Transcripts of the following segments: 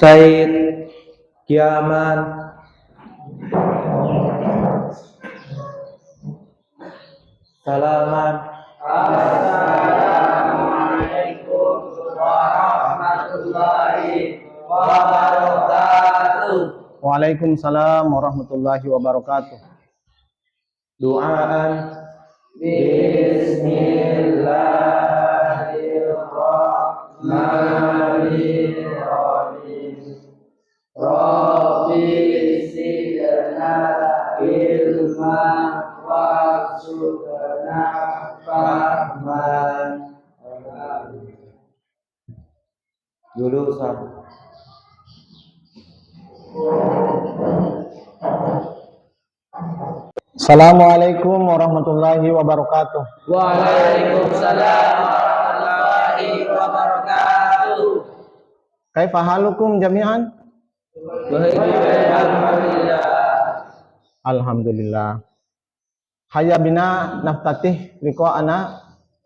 Said, Kiaman, Salaman. Assalamualaikum warahmatullahi wabarakatuh. Waalaikumsalam warahmatullahi wabarakatuh. Duaan. Bismillahirrahmanirrahim. Rabbi zidna ilman warzuqna fahman. Jurusan. Assalamualaikum warahmatullahi wabarakatuh. Waalaikumsalam warahmatullahi wabarakatuh. Kaifa halukum jami'an? Alhamdulillah. Alhamdulillah. Hayya bina naftatih liqa'ana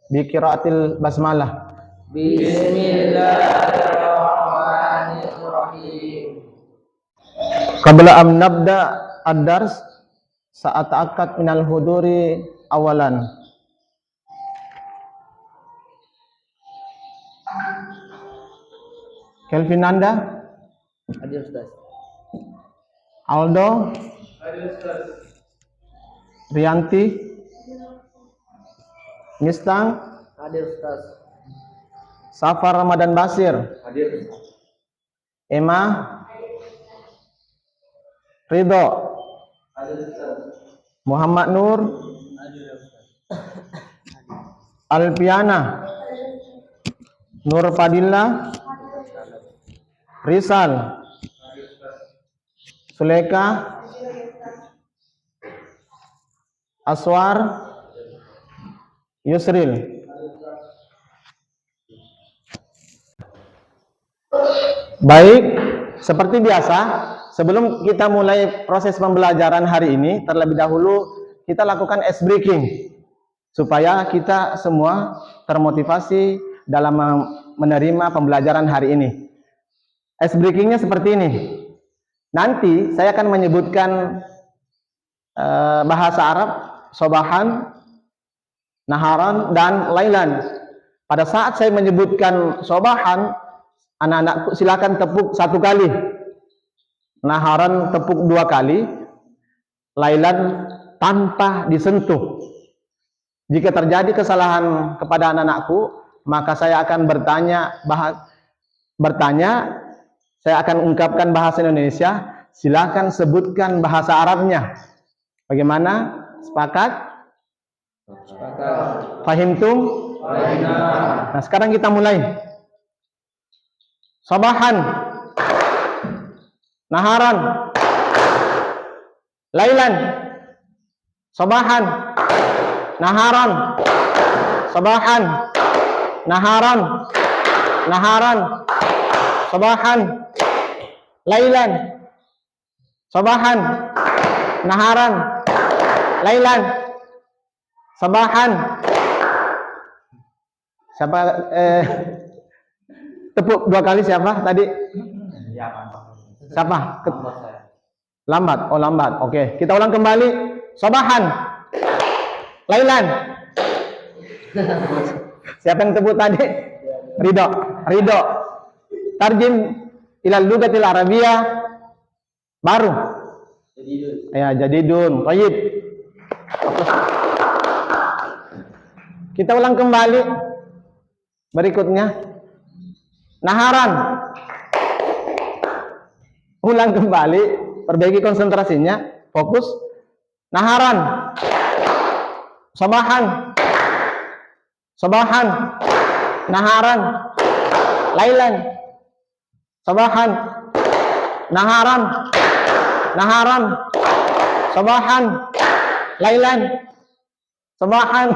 bi qiraatil basmalah. Bismillahirrahmanirrahim. Qabla an nabda ad-dars sa'ata'akkad minal huduri awalan. Kelvin Nanda, Hadir Ustaz. Aldo, Rianti, Mistang, Hadir Ustaz. Safar Ramadan Basir, Hadir Ustaz. Emma, Ridho, Hadir Ustaz. Muhammad Nur, Hadir Ustaz. Alpiana, Nur Fadillah, Rizal, Suleka, Aswar, Yusril. Baik, seperti biasa, sebelum kita mulai proses pembelajaran hari ini, terlebih dahulu kita lakukan ice breaking supaya kita semua termotivasi dalam menerima pembelajaran hari ini. Ice breakingnya seperti ini. Nanti saya akan menyebutkan bahasa Arab, sobahan, naharan, dan lailan. Pada saat saya menyebutkan sobahan, anak-anakku silakan tepuk 1 kali, naharan tepuk 2 kali, lailan tanpa disentuh. Jika terjadi kesalahan kepada anak-anakku, maka saya akan bertanya, saya akan ungkapkan bahasa Indonesia, silakan sebutkan bahasa Arabnya. Bagaimana? Sepakat? Sepakat. Fahimtum? Fahimna. Nah, sekarang kita mulai. Sabahan, naharan, lailan. Sabahan, naharan, sabahan, naharan, naharan, sabahan, lailan, sabahan, naharan, lailan, sabahan. Siapa tepuk 2 kali siapa tadi? Siapa? Lambat. Oh, lambat. Oke, kita ulang kembali. Sabahan, lailan. Siapa yang tepuk tadi? Ridho. Ridho. Tarjim ilal lugatil arabiyah baru. Ya, jadidun. Baik. Kita ulang kembali. Berikutnya. Naharan. Ulang kembali, perbaiki konsentrasinya, fokus. Naharan. Sabahan. Sabahan. Naharan. Lailan. Sabahan. Naharan. Naharan. Sabahan. Lailan. Sabahan.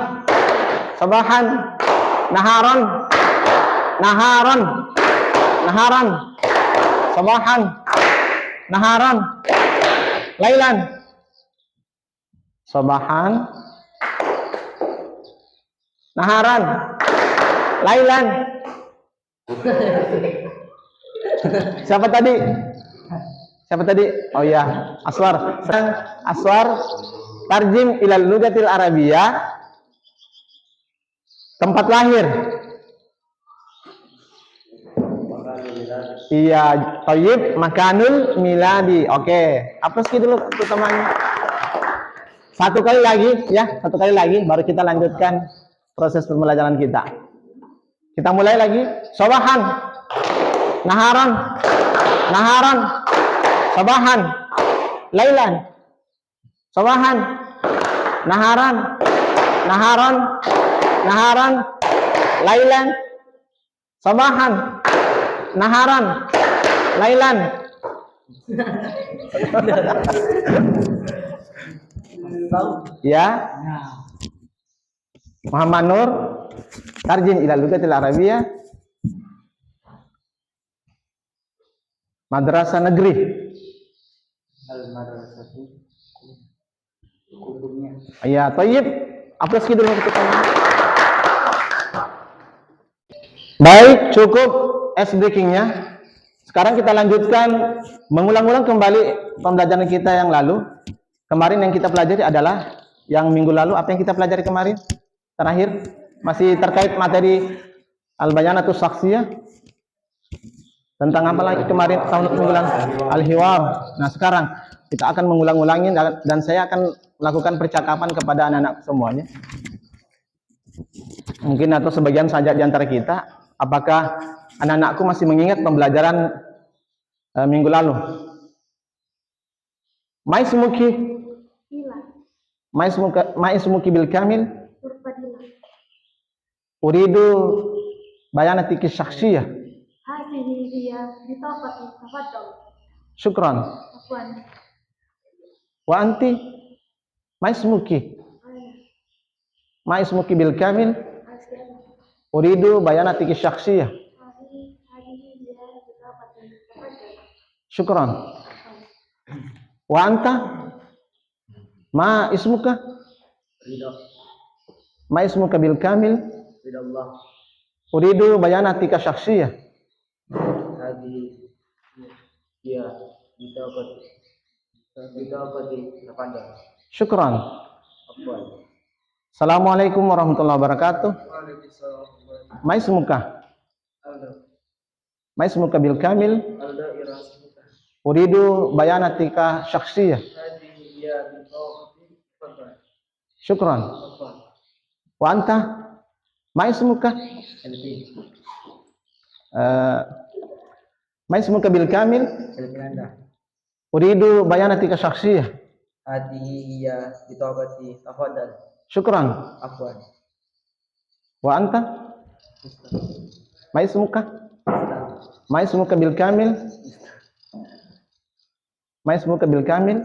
Sabahan. Naharan. Naharan. Naharan. Sabahan. Naharan. Lailan. Sabahan. Naharan. Lailan. Siapa tadi? Siapa tadi? Oh ya, Aswar. Aswar, tarjim ilal lugatil arabiyah. Tempat lahir. Iya, Thayyib makanul miladi. Oke, hapus dulu untuk temannya. Satu kali lagi ya, satu kali lagi baru kita lanjutkan proses pembelajaran kita. Kita mulai lagi. Sabahan, naharan, naharan, sabahan, lailan, sabahan, naharan, naharan, naharan, lailan, sabahan, naharan, lailan. Ya. Muhammad Nur, tarjim ila lugatil arabiyah, madrasah negeri. Al-madrasatu hukumnya. Ya, Thayyib. Hapus dulu kita. Baik, cukup ice breakingnya. Sekarang kita lanjutkan mengulang-ulang kembali pembelajaran kita yang lalu. Kemarin yang kita pelajari adalah yang minggu lalu. Apa yang kita pelajari kemarin? Terakhir masih terkait materi al-bayanatus saksiyah. Tentang apa lagi kemarin tahun minggu lalu? Al-hiwar. Nah, sekarang kita akan mengulang-ulangi dan saya akan melakukan percakapan kepada anak-anak semuanya. Mungkin atau sebagian saja di antara kita, apakah anak-anakku masih mengingat pembelajaran minggu lalu? Maismuki Maismuki bil kamil uridu bayanatiki syakhsiyah. Hadhihi hiya bitaqati tafaddal. Syukran. Afwan. Wa anti maismuki bil kamil uridu bayanatiki syakhsiyah. Hadhihi hiya bitaqati tafaddal. Syukran. Wa anta ma ismuka? Ridha. Ma ismuka bil kamil Ridha Allah. uridu bayanatika syakhsiyah. Hadi ya bitaqati tafaddal. Syukran. Afwan. Assalamualaikum warahmatullahi wabarakatuh. Waalaikumsalam. Ma ismuka? Alda. Ma ismuka bil kamil Alda irasmuka. uridu bayanatika syakhsiyah. Hadi ya bitaqati tafaddal. Syukran. Afwan. Wa anta ma ismuka? Elvi. Ma ismuka bil kamil Elvinanda. uridu bayanatika syakhsiyah. Hadi ya bitaqati tafaddal. Syukran. Afwan. Wa anta ma ismuka? Ma ismuka bil kamil? Ma ismuka bil kamil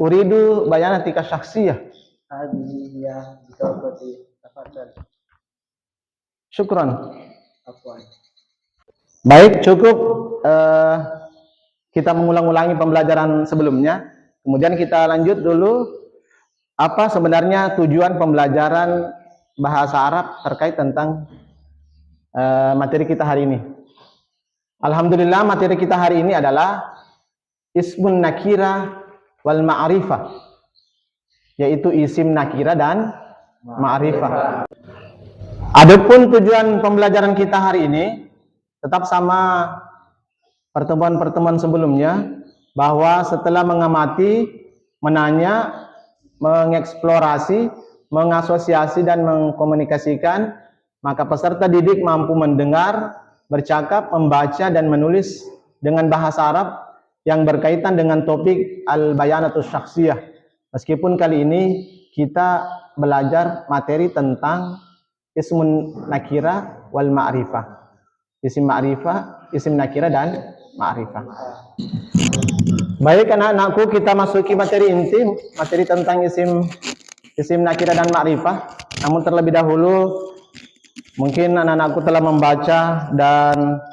uridu bayanatika syakhsiyah. Hadi ya bitaqati tafaddal. Syukran. Afwan. Baik, cukup kita mengulang-ulangi pembelajaran sebelumnya. Kemudian kita lanjut dulu apa sebenarnya tujuan pembelajaran bahasa Arab terkait tentang materi kita hari ini. Alhamdulillah, materi kita hari ini adalah ismun nakira wal ma'rifah, yaitu isim nakira dan ma'rifah. Adapun tujuan pembelajaran kita hari ini tetap sama pertemuan-pertemuan sebelumnya, bahwa setelah mengamati, menanya, mengeksplorasi, mengasosiasi dan mengkomunikasikan, maka peserta didik mampu mendengar, bercakap, membaca dan menulis dengan bahasa Arab yang berkaitan dengan topik al-bayanatus syakhsiyah. Meskipun kali ini kita belajar materi tentang ismun nakira wal ma'rifah. Isim ma'rifah, isim nakira dan ma'rifah. Baik anak-anakku, kita masuki materi inti, materi tentang isim nakira dan ma'rifah. Namun terlebih dahulu mungkin anak-anakku telah membaca dan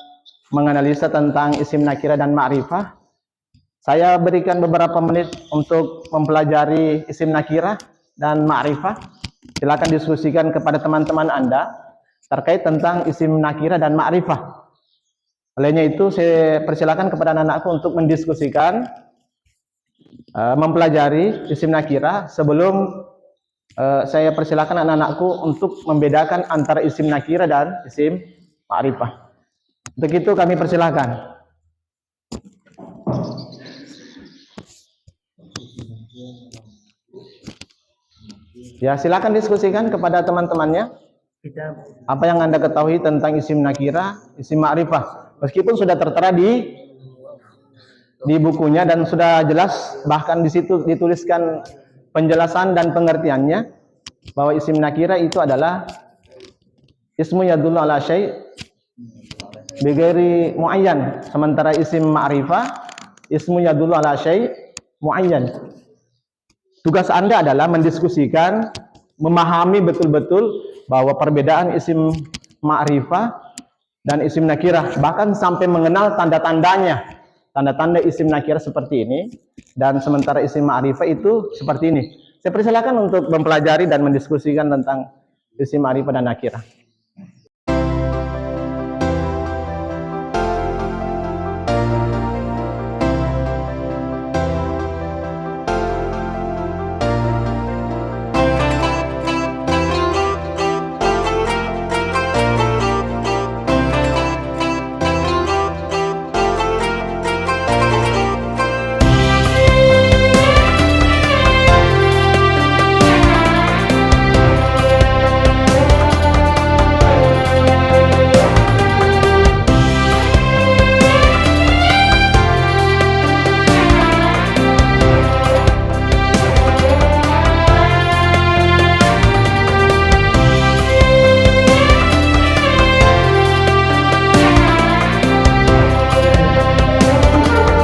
menganalisa tentang isim nakira dan ma'rifah. Saya berikan beberapa menit untuk mempelajari isim nakira dan ma'rifah. Silakan diskusikan kepada teman-teman Anda. terkait tentang isim nakirah dan ma'rifah. Olehnya itu saya persilakan kepada anak-anakku untuk mendiskusikan, mempelajari isim nakirah sebelum saya persilakan anak-anakku untuk membedakan antara isim nakirah dan isim ma'rifah. Untuk itu kami persilakan. Ya, silakan diskusikan kepada teman-temannya. Apa yang Anda ketahui tentang isim nakirah, isim ma'rifah. Meskipun sudah tertera di bukunya dan sudah jelas, bahkan di situ dituliskan penjelasan dan pengertiannya bahwa isim nakirah itu adalah ismu yadullu ala syai' bighairi muayyan, sementara isim ma'rifah ismu yadullu ala syai' muayyan. Tugas Anda adalah mendiskusikan, memahami betul-betul bahwa perbedaan isim ma'rifah dan isim nakirah, bahkan sampai mengenal tanda-tandanya. Tanda-tanda isim nakirah seperti ini, dan sementara isim ma'rifah itu seperti ini. Saya persilakan untuk mempelajari dan mendiskusikan tentang isim ma'rifah dan nakirah.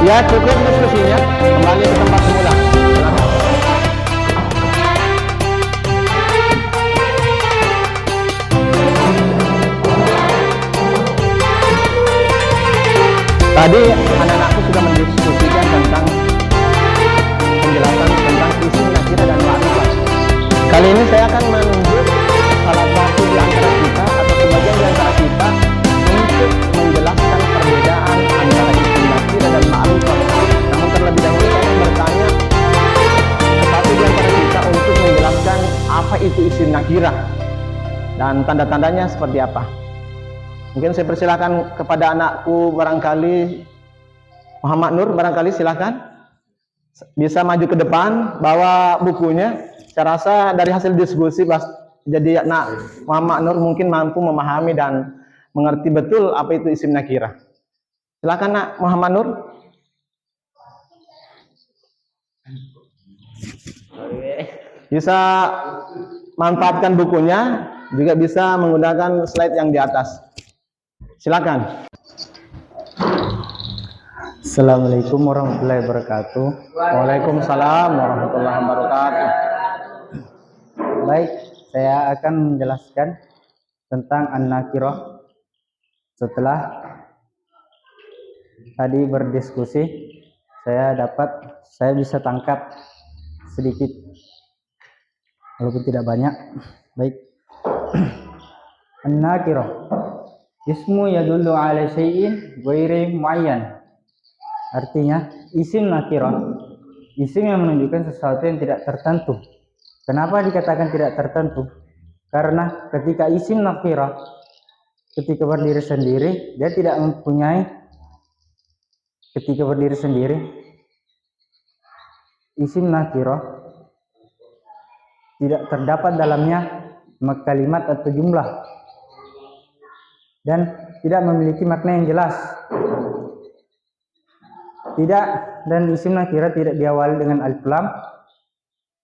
Ya, cukup diskusinya. Kembali ke tempat semula. Silakan. Tadi anak-anakku sudah mendiskusikan tentang penjelasan tentang isim nakirah dan ma'rifah. Kali ini saya akan menunjuk salah satu di antara kita atau sebagian di antara kita untuk menjelaskan perbedaan antara isim nakirah dan ma'rifah. Namun terlebih dahulu saya akan bertanya ke satu di antara kita untuk menjelaskan apa itu isim nakirah dan tanda-tandanya seperti apa. Mungkin saya persilakan kepada anakku, barangkali Muhammad Nur, barangkali silakan bisa maju ke depan bawa bukunya. Saya rasa dari hasil diskusi jadi anak Muhammad Nur mungkin mampu memahami dan mengerti betul apa itu isim nakirah. Silakan Nak Muhammad Nur. Bisa manfaatkan bukunya, juga bisa menggunakan slide yang di atas. Silakan. Assalamualaikum warahmatullahi wabarakatuh. Waalaikumsalam warahmatullahi wabarakatuh. Baik, saya akan menjelaskan tentang an-nakirah. Setelah tadi berdiskusi, saya bisa tangkap sedikit, walaupun tidak banyak. Baik. An-nakirah ismu yadullu ala syai'in ghairi muayyan. Artinya isim nakirah, isim yang menunjukkan sesuatu yang tidak tertentu. Kenapa dikatakan tidak tertentu? Karena ketika isim nakirah ketika berdiri sendiri, dia tidak mempunyai, ketika berdiri sendiri isim nakirah tidak terdapat dalamnya kalimat atau jumlah dan tidak memiliki makna yang jelas. Dan isim nakirah tidak diawali dengan alif lam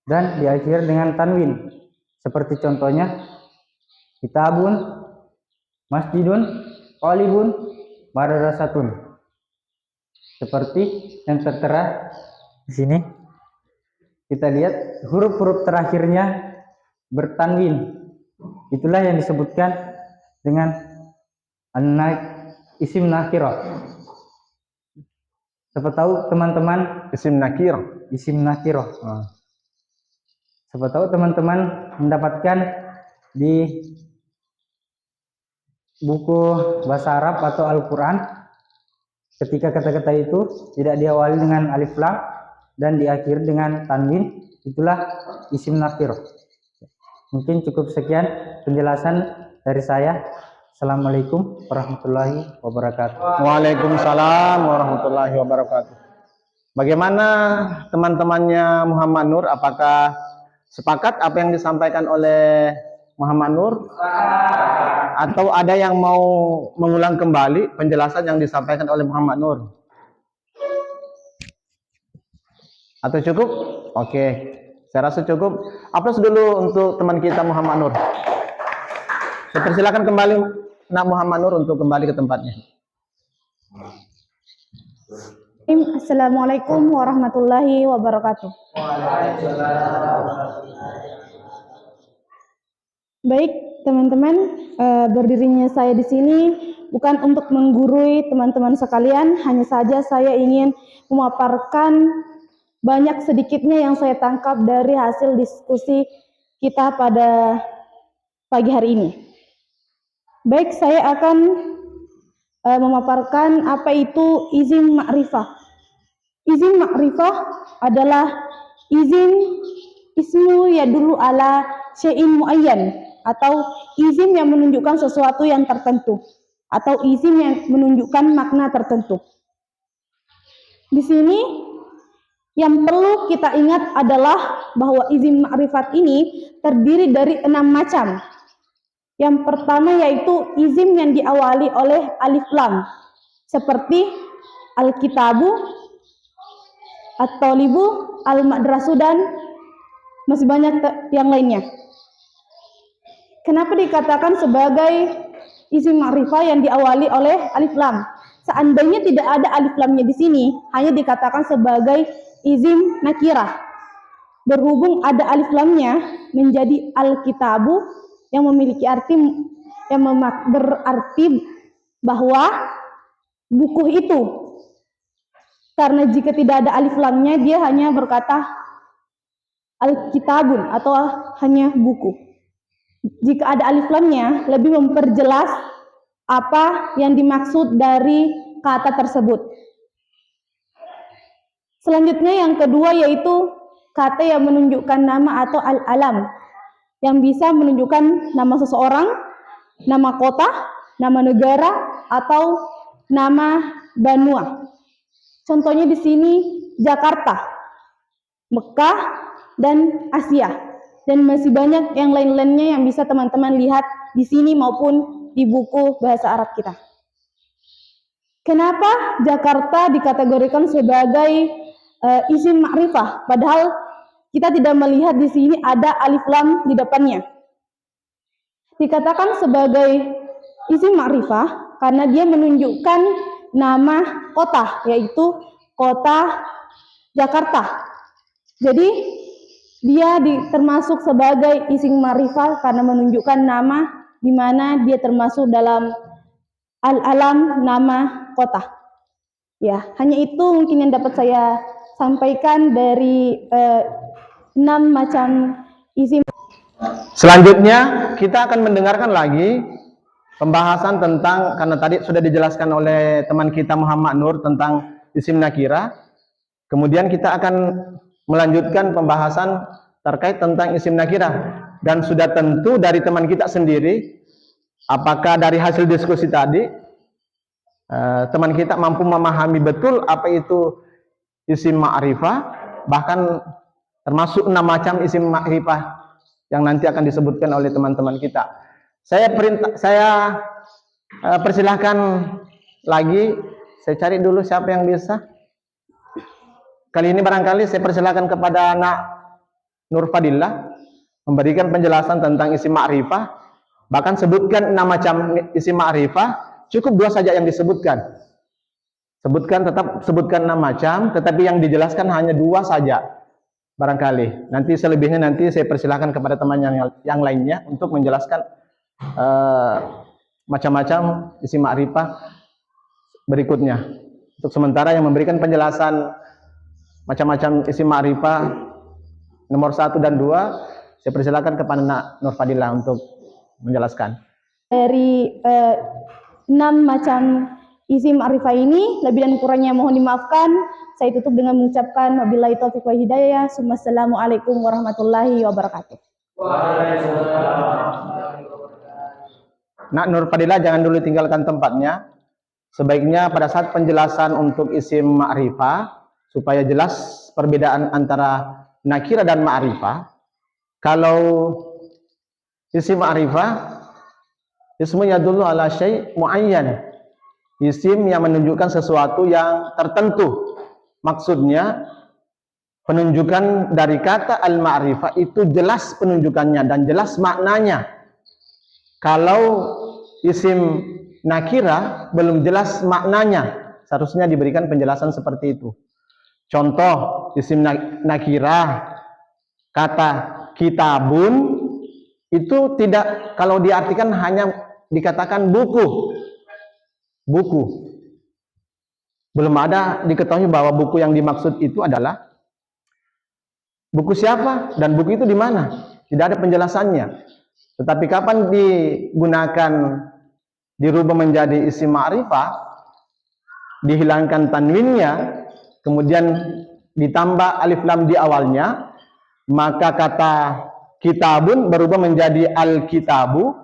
dan diakhiri dengan tanwin. Seperti contohnya kitabun, masjidun, qalibun, madrasatun. Seperti yang tertera di sini. Kita lihat huruf-huruf terakhirnya bertanwin. Itulah yang disebutkan dengan isim nakirah. Siapa tahu teman-teman Isim nakirah. isim nakirah. Siapa tahu teman-teman mendapatkan di buku bahasa Arab atau Al-Quran, ketika kata-kata itu tidak diawali dengan alif lam dan diakhiri dengan tanwin, itulah isim nakirah. Mungkin cukup sekian penjelasan dari saya. Assalamualaikum warahmatullahi wabarakatuh. Waalaikumsalam warahmatullahi wabarakatuh. Bagaimana teman-temannya Muhammad Nur? Apakah sepakat apa yang disampaikan oleh Muhammad Nur? Atau ada yang mau mengulang kembali penjelasan yang disampaikan oleh Muhammad Nur? Atau cukup? Oke, saya rasa cukup. Aplaus dulu untuk teman kita Muhammad Nur. Saya persilakan kembali Nak Muhammad Nur untuk kembali ke tempatnya. Assalamualaikum warahmatullahi wabarakatuh. Baik, teman-teman, berdirinya saya di sini bukan untuk menggurui teman-teman sekalian, hanya saja saya ingin memaparkan banyak sedikitnya yang saya tangkap dari hasil diskusi kita pada pagi hari ini. Baik, saya akan memaparkan apa itu izin ma'rifah. Izin ma'rifah adalah izin ismu yadullu ala syai'in muayyan, atau izin yang menunjukkan sesuatu yang tertentu, atau izin yang menunjukkan makna tertentu. Di sini yang perlu kita ingat adalah bahwa izin ma'rifat ini terdiri dari 6 macam. Yang pertama yaitu izin yang diawali oleh alif lam, seperti al-kitabu, at-talibu, al-madrasu, dan masih banyak yang lainnya. Kenapa dikatakan sebagai izin ma'rifah yang diawali oleh alif lam? Seandainya tidak ada alif lamnya di sini, hanya dikatakan sebagai izin nakirah. Berhubung ada alif lamnya, menjadi al-kitabu yang memiliki arti yang berarti bahwa buku itu. Karena jika tidak ada alif lamnya, dia hanya berkata al-kitabun atau hanya buku. Jika ada alif lamnya, lebih memperjelas apa yang dimaksud dari kata tersebut. Selanjutnya yang kedua yaitu kata yang menunjukkan nama atau al-alam, yang bisa menunjukkan nama seseorang, nama kota, nama negara, atau nama benua. Contohnya di sini Jakarta, Mekah, dan Asia, dan masih banyak yang lain-lainnya yang bisa teman-teman lihat di sini maupun di buku bahasa Arab kita. Kenapa Jakarta dikategorikan sebagai isim ma'rifah, padahal kita tidak melihat di sini ada alif lam di depannya? Dikatakan sebagai isim ma'rifah karena dia menunjukkan nama kota, yaitu kota Jakarta. Jadi dia termasuk sebagai isim ma'rifah karena menunjukkan nama di mana dia termasuk dalam al-alam, nama kota. Ya, hanya itu mungkin yang dapat saya sampaikan dari 6 macam isim. Selanjutnya kita akan mendengarkan lagi pembahasan tentang, karena tadi sudah dijelaskan oleh teman kita Muhammad Nur tentang isim nakirah. Kemudian kita akan melanjutkan pembahasan terkait tentang isim nakirah, dan sudah tentu dari teman kita sendiri, apakah dari hasil diskusi tadi teman kita mampu memahami betul apa itu isim ma'rifah, bahkan termasuk 6 macam isim ma'rifah yang nanti akan disebutkan oleh teman-teman kita. Saya persilahkan lagi, saya cari dulu siapa yang bisa. Kali ini barangkali saya persilahkan kepada anak Nur Fadillah memberikan penjelasan tentang isim ma'rifah. Bahkan sebutkan 6 macam isim ma'rifah, cukup 2 saja yang disebutkan. Sebutkan 6 macam, tetapi yang dijelaskan hanya 2 saja. Barangkali nanti selebihnya nanti saya persilahkan kepada teman yang lainnya untuk menjelaskan macam-macam isim ma'rifah berikutnya. Untuk sementara yang memberikan penjelasan macam-macam isim ma'rifah nomor 1 dan 2, saya persilakan kepada Nur Fadillah untuk menjelaskan. dari 6 macam isim ma'rifah ini. Lebih dan kurangnya mohon dimaafkan. Saya tutup dengan mengucapkan wabillahi taufiq wa hidayah. Assalamualaikum warahmatullahi wabarakatuh. Nak Nur Fadilah jangan dulu tinggalkan tempatnya. Sebaiknya pada saat penjelasan untuk isim ma'rifah, supaya jelas perbedaan antara nakirah dan ma'rifah. Kalau isim ma'rifah, ismu yadullu ala syai' muayyan. Isim yang menunjukkan sesuatu yang tertentu. Maksudnya, penunjukan dari kata al-ma'rifah itu jelas penunjukannya dan jelas maknanya. Kalau isim nakirah belum jelas maknanya, seharusnya diberikan penjelasan seperti itu. Contoh isim nakirah, kata kitabun itu tidak, kalau diartikan hanya dikatakan buku. Belum ada diketahui bahwa buku yang dimaksud itu adalah buku siapa dan buku itu di mana. Tidak ada penjelasannya. Tetapi kapan digunakan, dirubah menjadi isim ma'rifah, dihilangkan tanwinnya, kemudian ditambah alif lam di awalnya, maka kata kitabun berubah menjadi al-kitabu,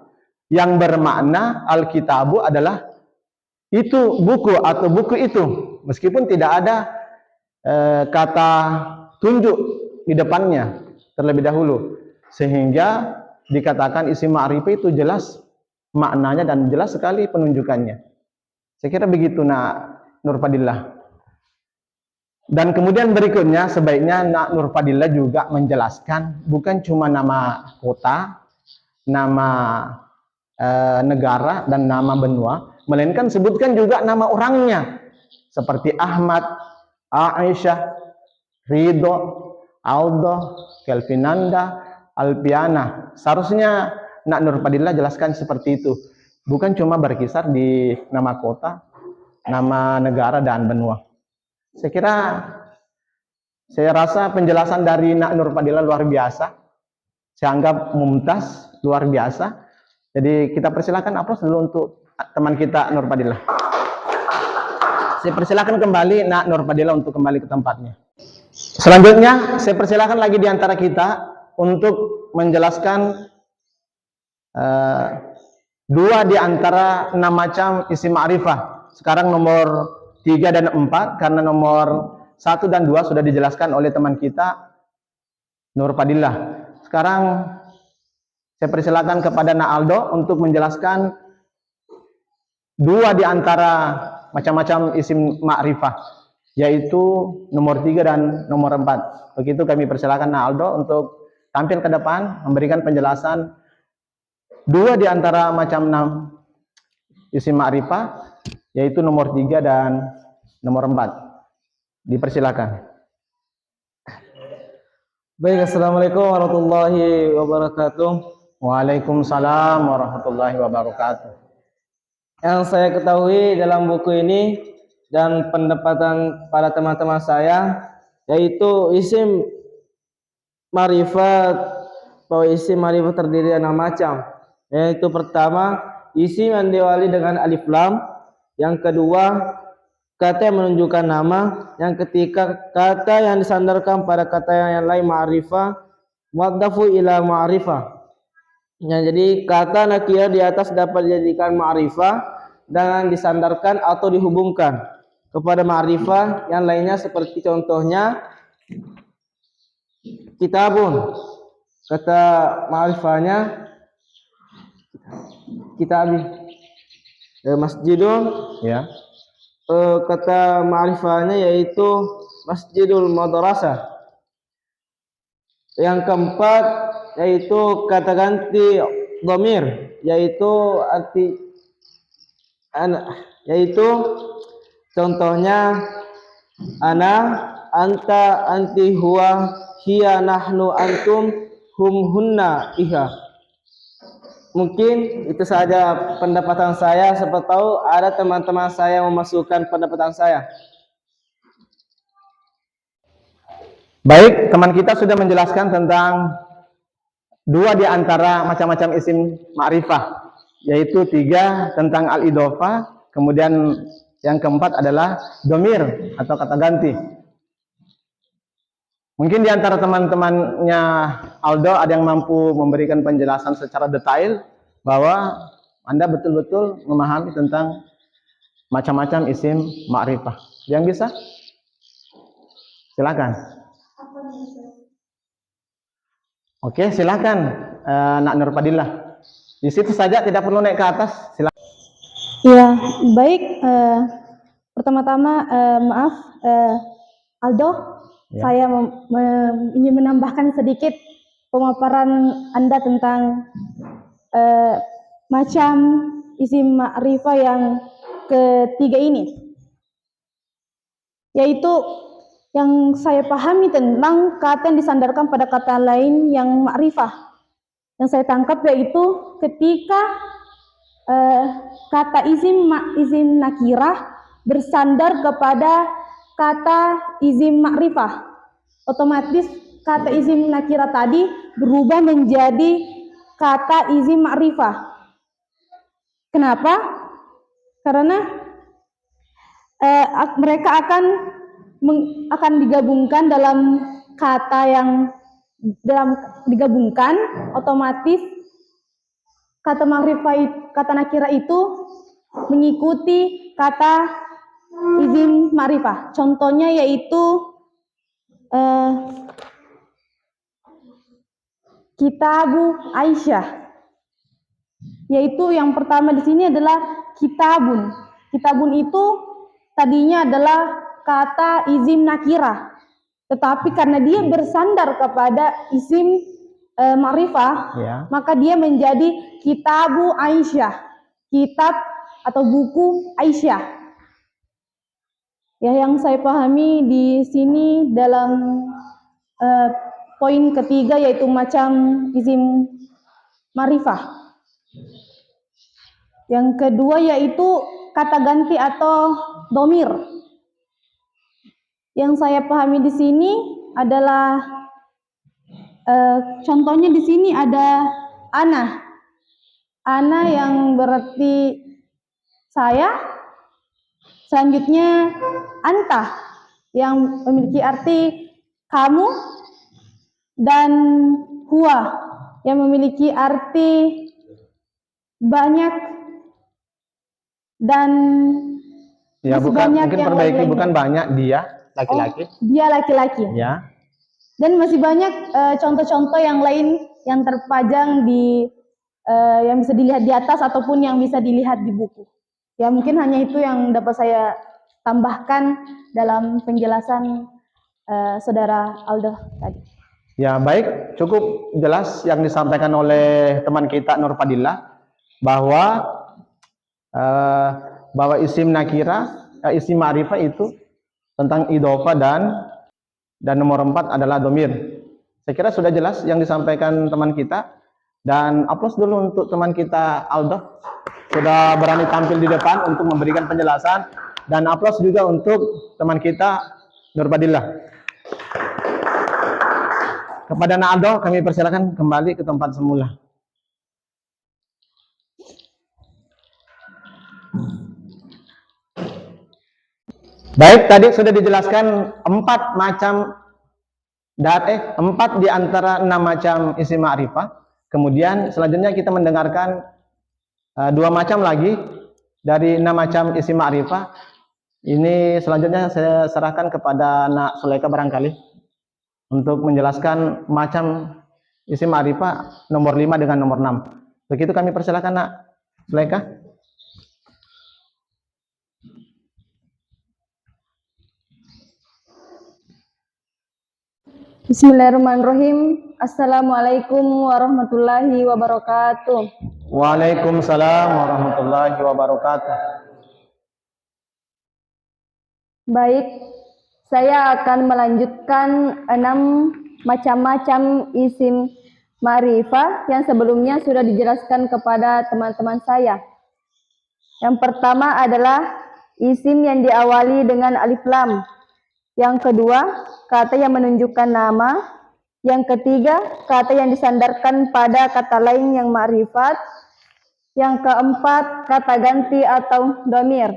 yang bermakna al-kitabu adalah itu buku atau buku itu, meskipun tidak ada kata tunjuk di depannya terlebih dahulu, sehingga dikatakan isim ma'rifah itu jelas maknanya dan jelas sekali penunjukannya. Saya kira begitu Nak Nur Fadilah. Dan kemudian berikutnya sebaiknya Nak Nur Fadilah juga menjelaskan bukan cuma nama kota, nama negara dan nama benua, melainkan sebutkan juga nama orangnya seperti Ahmad, Aisyah, Ridho, Aldo, Kelvinanda, Alpiana. Seharusnya Nak Nur Fadilah jelaskan seperti itu. Bukan cuma berkisar di nama kota, nama negara dan benua. Saya rasa penjelasan dari Nak Nur Fadilah luar biasa. Saya anggap mumtaz, luar biasa. Jadi kita persilakan aplaus dulu untuk teman kita Nur Fadilah. Saya persilakan kembali Nak Nur Fadilah untuk kembali ke tempatnya. Selanjutnya saya persilakan lagi di antara kita untuk menjelaskan dua di antara 6 macam isim ma'rifah. Sekarang nomor 3 dan 4, karena nomor 1 dan 2 sudah dijelaskan oleh teman kita Nur Fadilah. Sekarang saya persilakan kepada Nak Aldo untuk menjelaskan dua di antara macam-macam isim ma'rifah, yaitu nomor 3 dan nomor 4. Begitu kami persilakan Nak Aldo untuk tampil ke depan, memberikan penjelasan dua di antara macam 6 isim ma'rifah, yaitu nomor 3 dan nomor 4. Dipersilakan. Baik, assalamualaikum warahmatullahi wabarakatuh. Waalaikumsalam warahmatullahi wabarakatuh. Yang saya ketahui dalam buku ini dan pendapatan para teman-teman saya, yaitu isim ma'rifat, bahwa isim ma'rifat terdiri dari 6 macam. Yaitu pertama, isim yang diawali dengan alif lam. Yang kedua, kata yang menunjukkan nama. Yang ketiga, kata yang disandarkan pada kata yang lain ma'rifah, muaddafu ila ma'rifah. Jadi kata nakirah di atas dapat dijadikan ma'rifah dengan disandarkan atau dihubungkan kepada ma'rifah yang lainnya, seperti contohnya kitabun, kata ma'rifahnya kitabi. Masjidun, Ya. kata ma'rifahnya yaitu masjidul madrasah. Yang keempat yaitu kata ganti dhamir, yaitu arti yaitu contohnya ana, anta, anti, huwa, hiya, nahnu, antum, hum, hunna, iha. Mungkin itu saja pendapatan saya. Siapa tahu ada teman-teman saya yang memasukkan pendapatan saya. Baik, teman kita sudah menjelaskan tentang dua di antara macam-macam isim ma'rifah. yaitu 3 tentang al-idhofah, kemudian yang keempat adalah domir atau kata ganti. Mungkin di antara teman-temannya Aldo ada yang mampu memberikan penjelasan secara detail bahwa Anda betul-betul memahami tentang macam-macam isim ma'rifah. Yang bisa? Silakan. Oke, silakan Nak Nurpadillah. Di situ saja, tidak perlu naik ke atas. Silakan. Ya, baik. Pertama-tama maaf Aldo, Ya. saya ingin menambahkan sedikit pemaparan Anda tentang macam isim ma'rifah yang ketiga ini, yaitu yang saya pahami tentang kata yang disandarkan pada kata lain yang ma'rifah. Yang saya tangkap yaitu ketika kata isim nakirah bersandar kepada kata isim ma'rifah, otomatis kata isim nakirah tadi berubah menjadi kata isim ma'rifah. Kenapa? Karena mereka akan digabungkan dalam kata yang digabungkan, otomatis kata ma'rifah, kata nakirah itu mengikuti kata isim ma'rifah. Contohnya yaitu kitabu Aisyah. Yaitu yang pertama di sini adalah kitabun. Kitabun itu tadinya adalah kata isim nakirah, tetapi karena dia bersandar kepada isim ma'rifah, Ya. maka dia menjadi kitabu Aisyah, kitab atau buku Aisyah. Ya, yang saya pahami di sini dalam poin ketiga yaitu macam isim ma'rifah. Yang kedua yaitu kata ganti atau domir. Yang saya pahami di sini adalah contohnya di sini ada ana. Ana yang berarti saya. Selanjutnya anta yang memiliki arti kamu, dan huwa yang memiliki arti banyak, dan Ya, masih bukan banyak mungkin yang perbaiki lain-lainnya. bukan banyak, dia laki-laki. Dia laki-laki. Ya. Dan masih banyak contoh-contoh yang lain yang terpajang di yang bisa dilihat di atas ataupun yang bisa dilihat di buku. Ya, mungkin hanya itu yang dapat saya tambahkan dalam penjelasan saudara Aldo tadi. Ya, baik, cukup jelas yang disampaikan oleh teman kita Nurpadillah bahwa isim nakira, isim ma'rifah itu tentang idhofah dan nomor 4 adalah domir. Saya kira sudah jelas yang disampaikan teman kita, dan aplaus dulu untuk teman kita Aldo sudah berani tampil di depan untuk memberikan penjelasan, dan aplaus juga untuk teman kita Nurpadillah. Kepada Nak Aldo kami persilakan kembali ke tempat semula. Baik, tadi sudah dijelaskan 4 macam dari 4 di antara 6 macam isim ma'rifah. Kemudian selanjutnya kita mendengarkan 2 macam lagi dari 6 macam isim ma'rifah. Ini selanjutnya saya serahkan kepada Nak Sulaika barangkali untuk menjelaskan macam isim ma'rifah nomor 5 dengan nomor 6. Begitu kami persilakan Nak Sulaika. Bismillahirrahmanirrahim. Assalamualaikum warahmatullahi wabarakatuh. Waalaikumsalam warahmatullahi wabarakatuh. Baik, saya akan melanjutkan 6 macam-macam isim ma'rifah yang sebelumnya sudah dijelaskan kepada teman-teman saya. Yang pertama adalah isim yang diawali dengan alif lam. Yang kedua, kata yang menunjukkan nama. Yang ketiga, kata yang disandarkan pada kata lain yang ma'rifat. Yang keempat, kata ganti atau dhamir.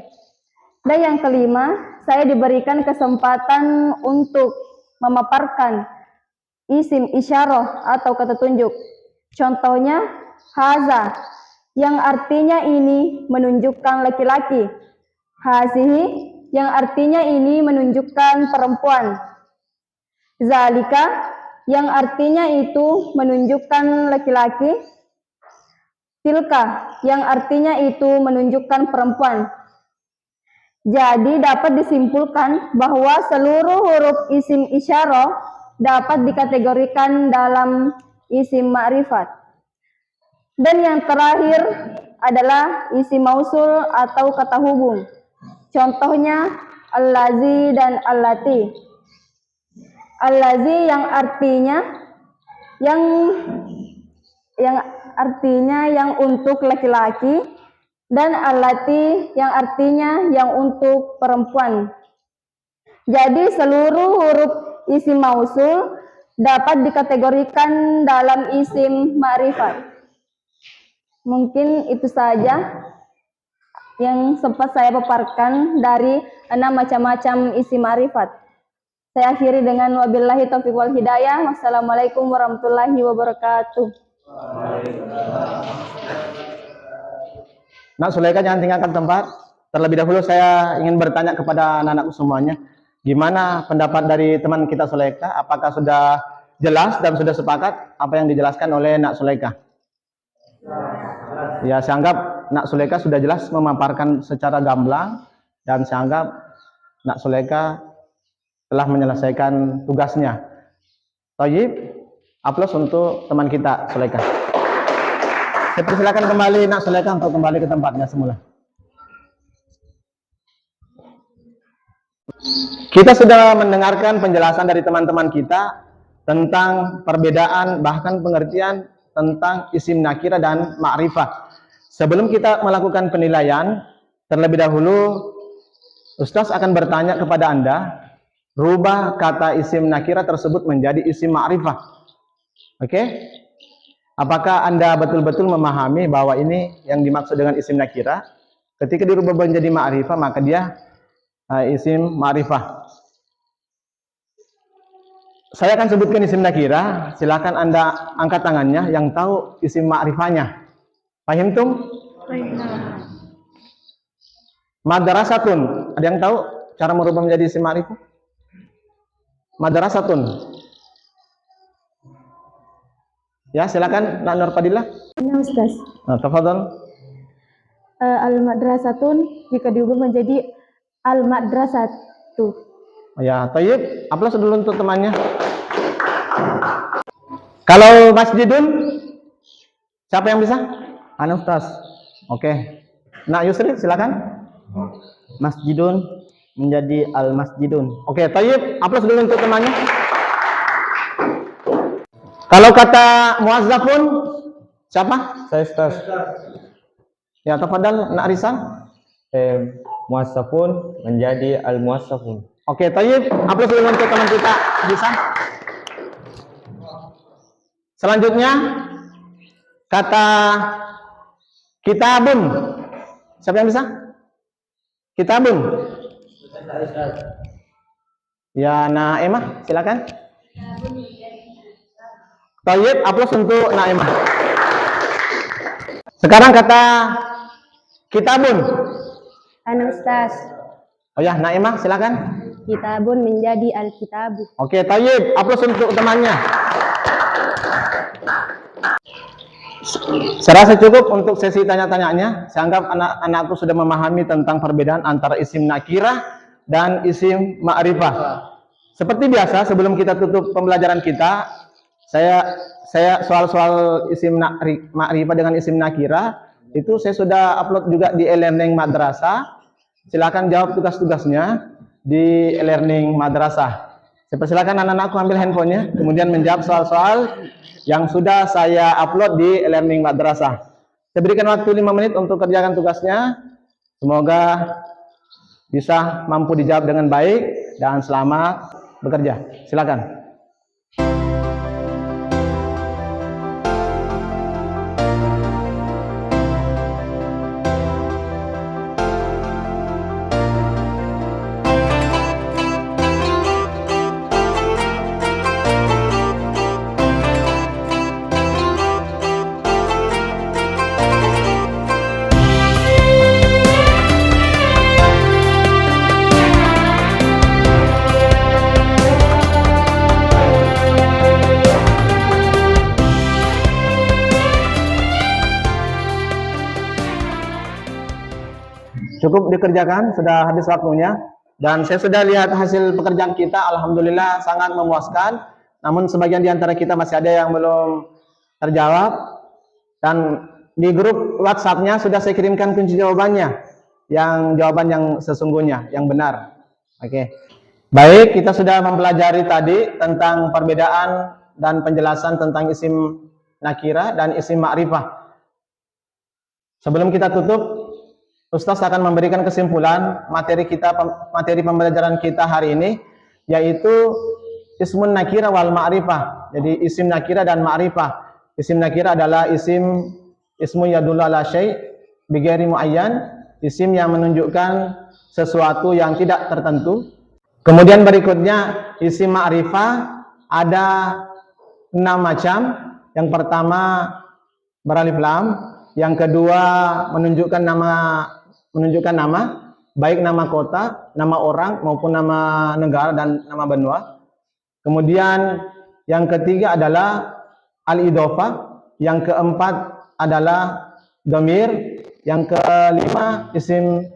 Dan yang kelima, saya diberikan kesempatan untuk memaparkan isim isyarah atau kata tunjuk. Contohnya, haza, yang artinya ini menunjukkan laki-laki. Hazihi, yang artinya ini menunjukkan perempuan. Zalika, yang artinya itu menunjukkan laki-laki. Tilka, yang artinya itu menunjukkan perempuan. Jadi dapat disimpulkan bahwa seluruh huruf isim isyarah dapat dikategorikan dalam isim ma'rifat. Dan yang terakhir adalah isim mausul atau kata hubung. Contohnya allazi dan allati. Allazi yang artinya yang untuk laki-laki, dan allati yang artinya yang untuk perempuan. Jadi seluruh huruf isim mausul dapat dikategorikan dalam isim ma'rifat. Mungkin itu saja yang sempat saya paparkan dari 6 macam-macam isim ma'rifat. Saya akhiri dengan wabillahi taufiq wal hidayah. Wassalamualaikum warahmatullahi wabarakatuh. Nak Sulaika, jangan tinggalkan tempat. Terlebih dahulu saya ingin bertanya kepada anak-anakku semuanya, gimana pendapat dari teman kita Sulaika? Apakah sudah jelas dan sudah sepakat apa yang dijelaskan oleh Nak Sulaika? Ya, saya anggap Nak Sulaika sudah jelas memaparkan secara gamblang, dan saya anggap Nak Sulaika telah menyelesaikan tugasnya. Thayyib, aplaus untuk teman kita Sulaika. Saya persilakan kembali Nak Sulaika untuk kembali ke tempatnya semula. Kita sudah mendengarkan penjelasan dari teman-teman kita tentang perbedaan bahkan pengertian tentang isim nakirah dan ma'rifah. Sebelum kita melakukan penilaian, terlebih dahulu Ustaz akan bertanya kepada Anda, rubah kata isim nakirah tersebut menjadi isim ma'rifah. Oke? Apakah Anda betul-betul memahami bahwa ini yang dimaksud dengan isim nakirah? Ketika dirubah menjadi ma'rifah, maka dia isim ma'rifah. Saya akan sebutkan isim nakirah, silakan Anda angkat tangannya yang tahu isim ma'rifahnya. Fahimtum? Madrasatun, ada yang tahu cara merubah menjadi isim ma'rifah? Madrasatun. Ya, silakan Nak Nur Fadilah. Ya, Ustaz. Nah, tafadhal. Al-madrasatun jika diubah menjadi al-madrasatu. Ya, thayyib. Aplaus dulu untuk temannya. Kalau masjidun, siapa yang bisa? Anu Ustaz, Oke. Nak Yusri, silakan. masjidun menjadi al-masjidun. Oke, thayyib. Aplaus dulu untuk temannya. Kalau kata muazzafun, siapa? Saya Ustaz. Ya, tafadhal Nak Rizal. Muassafun menjadi al-muassafun. Oke, thayyib. Aplaus dulu untuk teman kita, bisa. Selanjutnya, kata kitabun. Siapa yang bisa? Kitabun. Ya, Naimah, silakan. Thayyib, aplaus untuk Naimah. Sekarang kata kitabun. Anu Ustaz, Oh ya, Naimah, silakan. kitabun menjadi al-kitabu. Oke, thayyib, aplaus untuk temannya. Saya rasa cukup untuk sesi tanya-tanyanya. Saya anggap anak-anakku sudah memahami tentang perbedaan antara isim nakirah dan isim ma'rifah. Seperti biasa, sebelum kita tutup pembelajaran kita, saya soal-soal isim ma'rifah dengan isim nakirah itu saya sudah upload juga di e-learning madrasah. Silakan jawab tugas-tugasnya di e-learning madrasah. Saya persilakan anak-anakku ambil handphonenya, kemudian menjawab soal-soal yang sudah saya upload di e-learning madrasah. Saya berikan waktu 5 menit untuk kerjakan tugasnya. Semoga bisa mampu dijawab dengan baik dan selamat bekerja. Silakan. cukup dikerjakan, sudah habis waktunya. Dan saya sudah lihat hasil pekerjaan kita, alhamdulillah sangat memuaskan. Namun sebagian di antara kita masih ada yang belum terjawab. Dan di grup WhatsApp-nya sudah saya kirimkan kunci jawabannya, yang jawaban yang sesungguhnya, yang benar. Oke. Baik, kita sudah mempelajari tadi tentang perbedaan dan penjelasan tentang isim nakira dan isim ma'rifah. Sebelum kita tutup, Ustaz akan memberikan kesimpulan materi pembelajaran kita hari ini, yaitu ismun nakira wal ma'rifah. Jadi isim nakira dan ma'rifah. Isim nakira adalah ismu yadullu ala syai' bi ghairi muayyan, isim yang menunjukkan sesuatu yang tidak tertentu. Kemudian berikutnya isim ma'rifah ada 6 macam. Yang pertama beralif lam, yang kedua menunjukkan nama, baik nama kota, nama orang maupun nama negara dan nama benua. Kemudian yang ketiga adalah al-idhofah, yang keempat adalah dhamir, yang kelima isim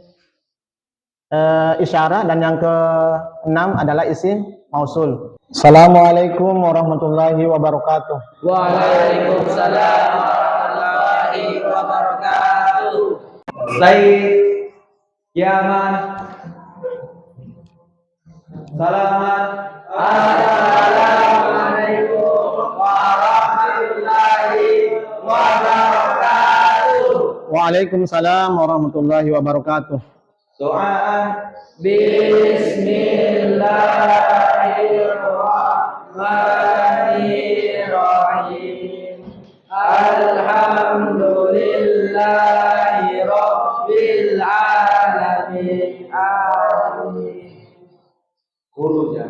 isyarah, dan yang keenam adalah isim mausul. Assalamualaikum warahmatullahi wabarakatuh. Waalaikumsalam warahmatullahi wabarakatuh. Said Yaman. Selamat. Assalamualaikum warahmatullahi wabarakatuh. Waalaikumsalam warahmatullahi wabarakatuh. Doa Bismillahirrahmanirrahim. Alhamdulillahi rabbil alamin. Amin. Gurunya.